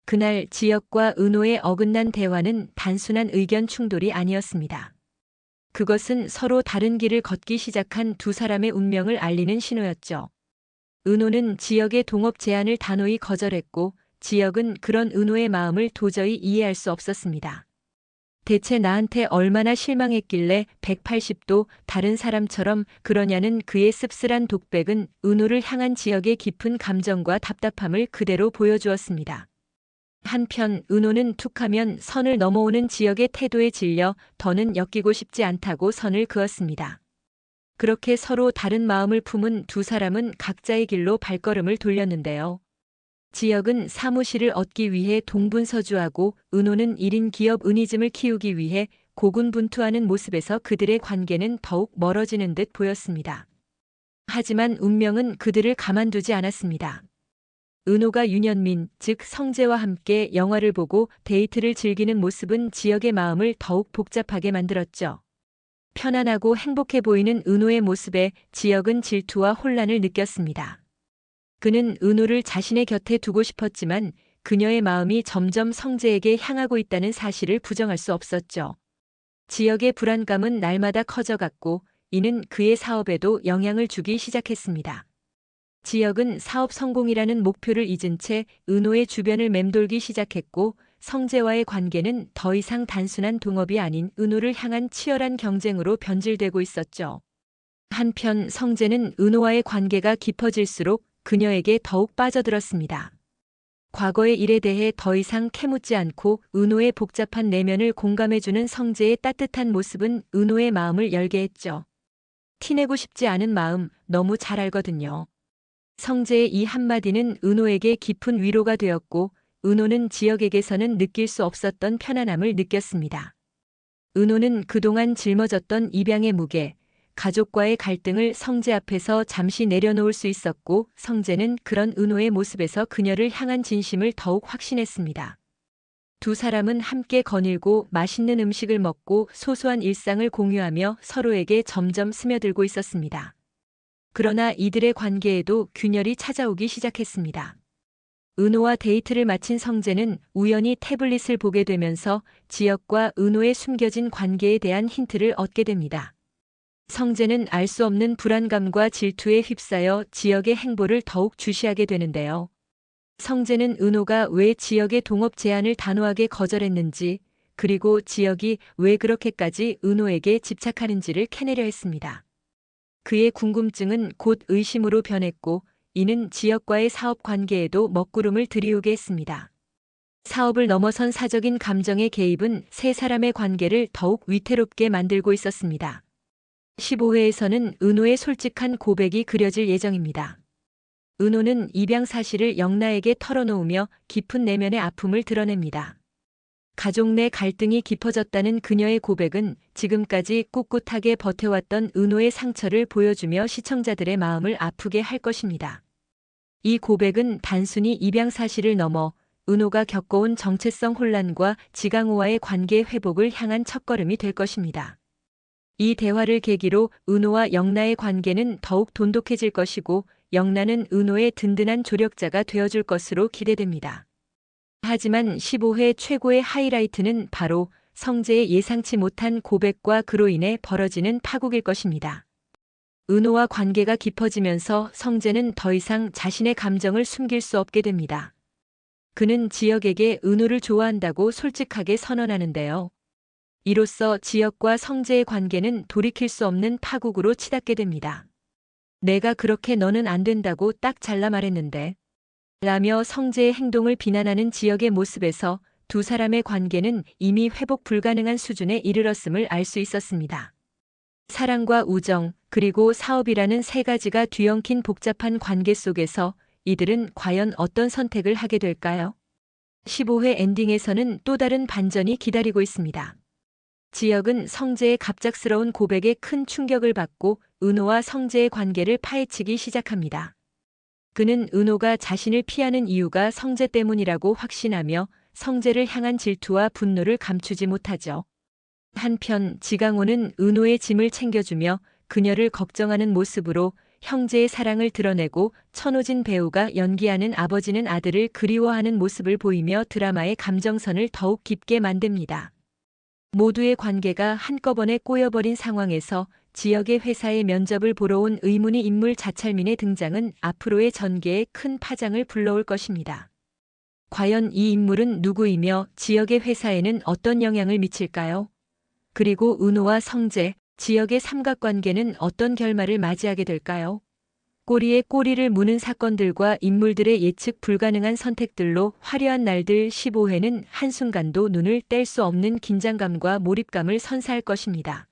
그날 지혁과 은호의 어긋난 대화는 단순한 의견 충돌이 아니었습니다. 그것은 서로 다른 길을 걷기 시작한 두 사람의 운명을 알리는 신호였죠. 은호는 지혁의 동업 제안을 단호히 거절했고 지혁은 그런 은호의 마음을 도저히 이해할 수 없었습니다. 대체 나한테 얼마나 실망했길래 180도 다른 사람처럼 그러냐는 그의 씁쓸한 독백은 은호를 향한 지혁의 깊은 감정과 답답함을 그대로 보여주었습니다. 한편 은호는 툭하면 선을 넘어오는 지혁의 태도에 질려 더는 엮이고 싶지 않다고 선을 그었습니다. 그렇게 서로 다른 마음을 품은 두 사람은 각자의 길로 발걸음을 돌렸는데요. 지혁은 사무실을 얻기 위해 동분서주하고 은호는 1인 기업 은이즘을 키우기 위해 고군분투하는 모습에서 그들의 관계는 더욱 멀어지는 듯 보였습니다. 하지만 운명은 그들을 가만두지 않았습니다. 은호가 윤현민, 즉 성재와 함께 영화를 보고 데이트를 즐기는 모습은 지혁의 마음을 더욱 복잡하게 만들었죠. 편안하고 행복해 보이는 은호의 모습에 지혁은 질투와 혼란을 느꼈습니다. 그는 은호를 자신의 곁에 두고 싶었지만 그녀의 마음이 점점 성재에게 향하고 있다는 사실을 부정할 수 없었죠. 지혁의 불안감은 날마다 커져갔고 이는 그의 사업에도 영향을 주기 시작했습니다. 지혁은 사업 성공이라는 목표를 잊은 채 은호의 주변을 맴돌기 시작했고 성재와의 관계는 더 이상 단순한 동업이 아닌 은호를 향한 치열한 경쟁으로 변질되고 있었죠. 한편 성재는 은호와의 관계가 깊어질수록 그녀에게 더욱 빠져들었습니다. 과거의 일에 대해 더 이상 캐묻지 않고 은호의 복잡한 내면을 공감해주는 성재의 따뜻한 모습은 은호의 마음을 열게 했죠. 티내고 싶지 않은 마음 너무 잘 알거든요. 성재의 이 한마디는 은호에게 깊은 위로가 되었고 은호는 지혁에게서는 느낄 수 없었던 편안함을 느꼈습니다. 은호는 그동안 짊어졌던 입양의 무게, 가족과의 갈등을 성재 앞에서 잠시 내려놓을 수 있었고 성재는 그런 은호의 모습에서 그녀를 향한 진심을 더욱 확신했습니다. 두 사람은 함께 거닐고 맛있는 음식을 먹고 소소한 일상을 공유하며 서로에게 점점 스며들고 있었습니다. 그러나 이들의 관계에도 균열이 찾아오기 시작했습니다. 은호와 데이트를 마친 성재는 우연히 태블릿을 보게 되면서 지혁과 은호의 숨겨진 관계에 대한 힌트를 얻게 됩니다. 성재는 알 수 없는 불안감과 질투에 휩싸여 지혁의 행보를 더욱 주시하게 되는데요. 성재는 은호가 왜 지혁의 동업 제안을 단호하게 거절했는지, 그리고 지혁이 왜 그렇게까지 은호에게 집착하는지를 캐내려 했습니다. 그의 궁금증은 곧 의심으로 변했고 이는 지혁과의 사업 관계에도 먹구름을 들이우게 했습니다. 사업을 넘어선 사적인 감정의 개입은 세 사람의 관계를 더욱 위태롭게 만들고 있었습니다. 15회에서는 은호의 솔직한 고백이 그려질 예정입니다. 은호는 입양 사실을 영나에게 털어놓으며 깊은 내면의 아픔을 드러냅니다. 가족 내 갈등이 깊어졌다는 그녀의 고백은 지금까지 꿋꿋하게 버텨왔던 은호의 상처를 보여주며 시청자들의 마음을 아프게 할 것입니다. 이 고백은 단순히 입양 사실을 넘어 은호가 겪어온 정체성 혼란과 지강호와의 관계 회복을 향한 첫걸음이 될 것입니다. 이 대화를 계기로 은호와 영나의 관계는 더욱 돈독해질 것이고 영나는 은호의 든든한 조력자가 되어줄 것으로 기대됩니다. 하지만 15회 최고의 하이라이트는 바로 성재의 예상치 못한 고백과 그로 인해 벌어지는 파국일 것입니다. 은호와 관계가 깊어지면서 성재는 더 이상 자신의 감정을 숨길 수 없게 됩니다. 그는 지혁에게 은호를 좋아한다고 솔직하게 선언하는데요. 이로써 지혁과 성재의 관계는 돌이킬 수 없는 파국으로 치닫게 됩니다. 내가 그렇게 너는 안 된다고 딱 잘라 말했는데 라며 성재의 행동을 비난하는 지혁의 모습에서 두 사람의 관계는 이미 회복 불가능한 수준에 이르렀음을 알 수 있었습니다. 사랑과 우정, 그리고 사업이라는 세 가지가 뒤엉킨 복잡한 관계 속에서 이들은 과연 어떤 선택을 하게 될까요? 15회 엔딩에서는 또 다른 반전이 기다리고 있습니다. 지혁은 성재의 갑작스러운 고백에 큰 충격을 받고 은호와 성재의 관계를 파헤치기 시작합니다. 그는 은호가 자신을 피하는 이유가 성재 때문이라고 확신하며 성재를 향한 질투와 분노를 감추지 못하죠. 한편 지강호는 은호의 짐을 챙겨주며 그녀를 걱정하는 모습으로 형제의 사랑을 드러내고 천호진 배우가 연기하는 아버지는 아들을 그리워하는 모습을 보이며 드라마의 감정선을 더욱 깊게 만듭니다. 모두의 관계가 한꺼번에 꼬여버린 상황에서 지역의 회사에 면접을 보러 온 의문의 인물 자찰민의 등장은 앞으로의 전개에 큰 파장을 불러올 것입니다. 과연 이 인물은 누구이며 지역의 회사에는 어떤 영향을 미칠까요? 그리고 은호와 성재, 지역의 삼각관계는 어떤 결말을 맞이하게 될까요? 꼬리에 꼬리를 무는 사건들과 인물들의 예측 불가능한 선택들로 화려한 날들 15회는 한순간도 눈을 뗄 수 없는 긴장감과 몰입감을 선사할 것입니다.